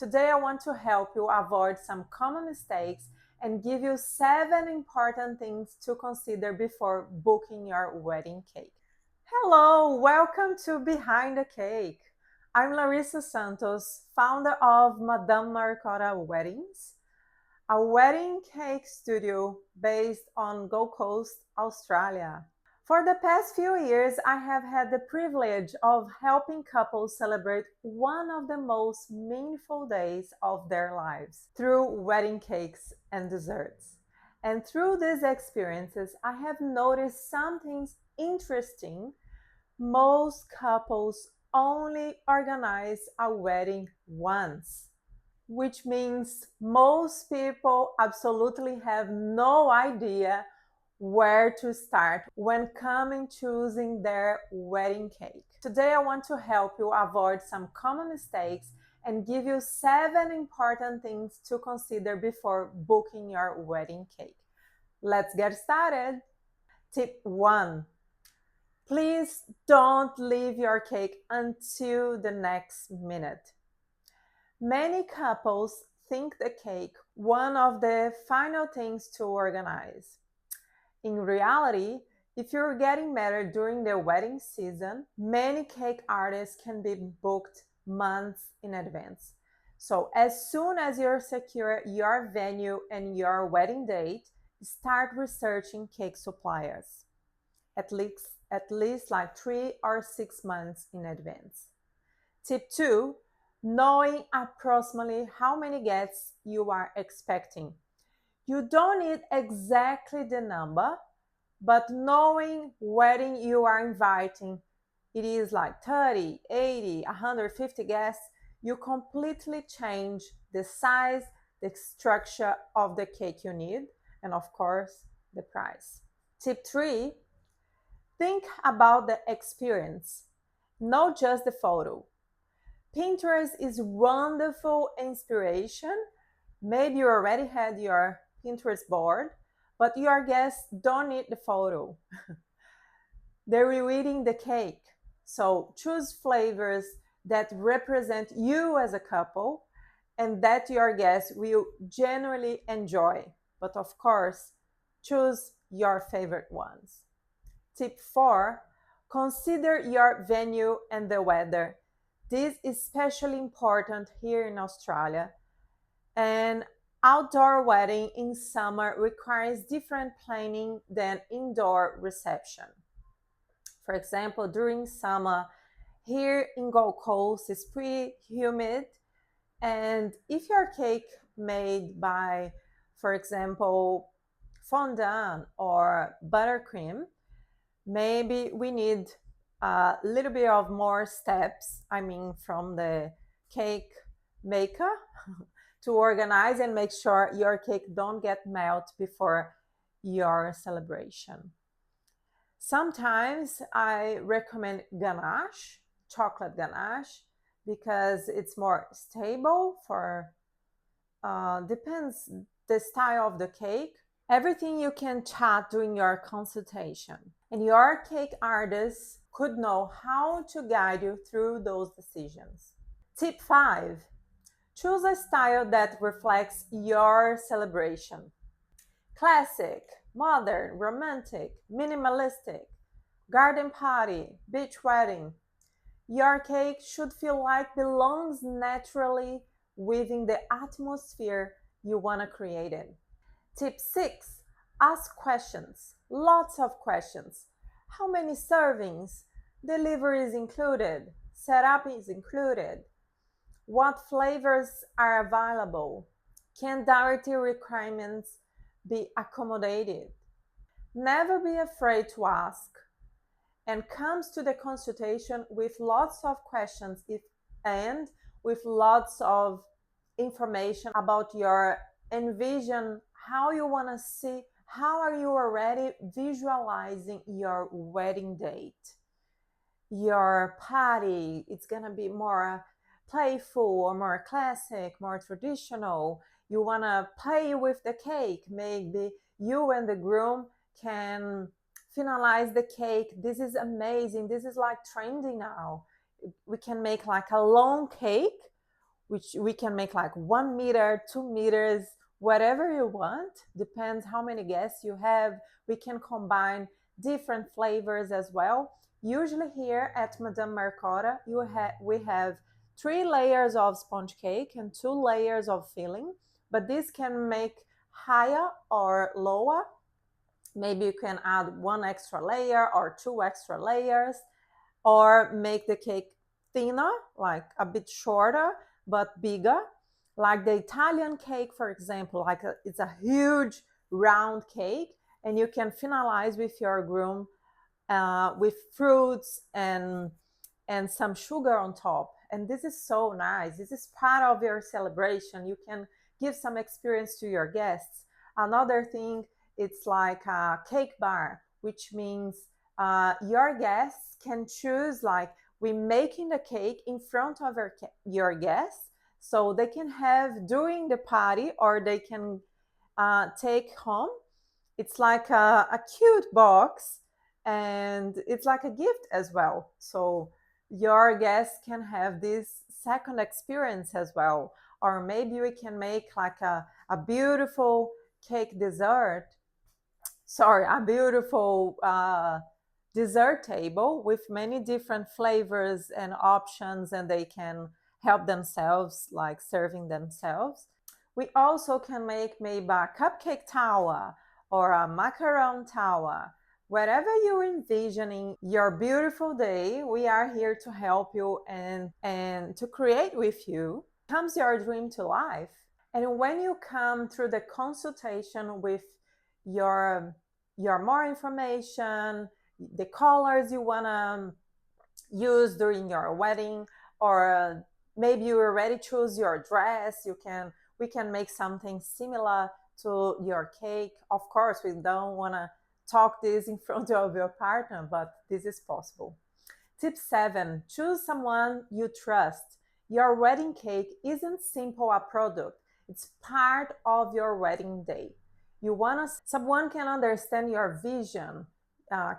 Today I want to help you avoid some common mistakes and give you 7 important things to consider before booking your wedding cake. Hello, welcome to Behind the Cake. I'm Larissa Santos, founder of Madame Maricotta Weddings, a wedding cake studio based on Gold Coast, Australia. For the past few years, I have had the privilege of helping couples celebrate one of the most meaningful days of their lives through wedding cakes and desserts. And through these experiences, I have noticed something interesting. Most couples only organize a wedding once, which means most people absolutely have no idea where to start when coming choosing their wedding cake. Today I want to help you avoid some common mistakes and give you 7 important things to consider before booking your wedding cake. Let's get started. Tip 1. Please don't leave your cake until the next minute. Many couples think the cake one of the final things to organize. In reality, if you're getting married during the wedding season, many cake artists can be booked months in advance. So as soon as you secure your venue and your wedding date, start researching cake suppliers, at least like 3 or 6 months in advance. Tip 2, knowing approximately how many guests you are expecting. You don't need exactly the number, but knowing wedding you are inviting, it is like 30, 80, 150 guests, you completely change the size, the structure of the cake you need, and of course, the price. Tip 3, think about the experience, not just the photo. Pinterest is wonderful inspiration. Maybe you already had your Pinterest board, but your guests don't need the photo. They're eating the cake. So choose flavors that represent you as a couple and that your guests will genuinely enjoy. But of course, choose your favorite ones. Tip 4, consider your venue and the weather. This is especially important here in Australia. An outdoor wedding in summer requires different planning than indoor reception. For example, during summer, here in Gold Coast, it's pretty humid. And if your cake made by, for example, fondant or buttercream, maybe we need a little bit of more steps, from the cake maker to organize and make sure your cake don't get melt before your celebration. Sometimes I recommend ganache, chocolate ganache, because it's more stable for, depends the style of the cake. Everything you can chat during your consultation. And your cake artist could know how to guide you through those decisions. Tip 5, choose a style that reflects your celebration. Classic, modern, romantic, minimalistic, garden party, beach wedding. Your cake should feel like belongs naturally within the atmosphere you want to create it. Tip 6, ask questions, lots of questions. How many servings? Delivery is included, setup is included. What flavors are available? Can dietary requirements be accommodated? Never be afraid to ask, and comes to the consultation with lots of questions and with lots of information about your envision, how you want to see, how are you already visualizing your wedding date, your party. It's gonna be more playful or more classic, more traditional. You want to play with the cake. Maybe you and the groom can finalize the cake. This is amazing. This is like trendy now. We can make like a long cake which we can make like 1 meter, 2 meters, whatever you want. Depends how many guests you have. We can combine different flavors as well. Usually here at Madame Maricotta, we have 3 layers of sponge cake and 2 layers of filling, but this can make higher or lower. Maybe you can add 1 extra layer or 2 extra layers, or make the cake thinner, like a bit shorter but bigger, like the Italian cake, for example. It's a huge round cake, and you can finalize with your groom with fruits and some sugar on top. And this is so nice. This is part of your celebration. You can give some experience to your guests. Another thing, it's like a cake bar, which means your guests can choose, like, we making the cake in front of your guests, so they can have during the party, or they can take home. It's like a cute box, and it's like a gift as well. So your guests can have this second experience as well. Or maybe we can make like a beautiful cake dessert, sorry, a beautiful dessert table with many different flavors and options, and they can help themselves, like serving themselves. We also can make maybe a cupcake tower or a macaron tower. Whatever you're envisioning your beautiful day, we are here to help you and to create with you. Comes your dream to life. And when you come through the consultation with your more information, the colors you want to use during your wedding, or maybe you already choose your dress, we can make something similar to your cake. Of course, we don't want to talk this in front of your partner, but this is possible. Tip 7, choose someone you trust. Your wedding cake isn't simple a product, it's part of your wedding day. You want someone can understand your vision,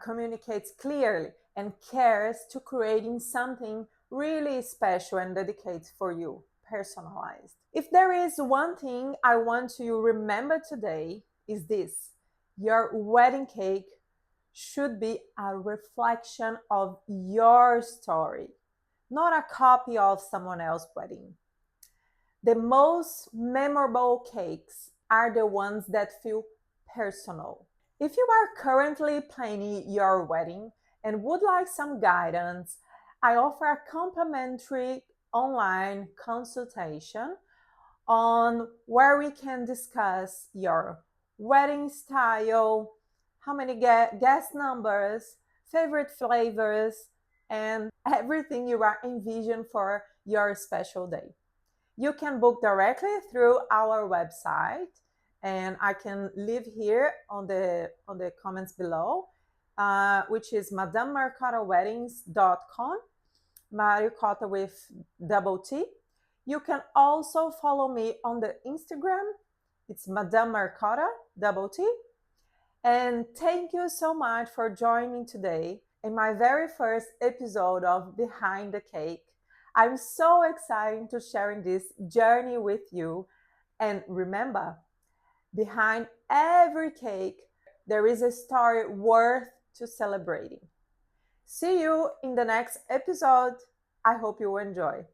communicates clearly, and cares to creating something really special and dedicated for you, personalized. If there is one thing I want you to remember today, is this: your wedding cake should be a reflection of your story, not a copy of someone else's wedding. The most memorable cakes are the ones that feel personal. If you are currently planning your wedding and would like some guidance, I offer a complimentary online consultation on where we can discuss your wedding style, how many guest numbers, favorite flavors, and everything you are envisioning for your special day. You can book directly through our website, and I can leave here on the comments below, which is madamemaricottaweddings.com, Maricotta with double T. You can also follow me on the Instagram. It's Madame Maricotta, double T. And thank you so much for joining me today in my very first episode of Behind the Cake. I'm so excited to sharing this journey with you. And remember, behind every cake, there is a story worth to celebrating. See you in the next episode. I hope you enjoy.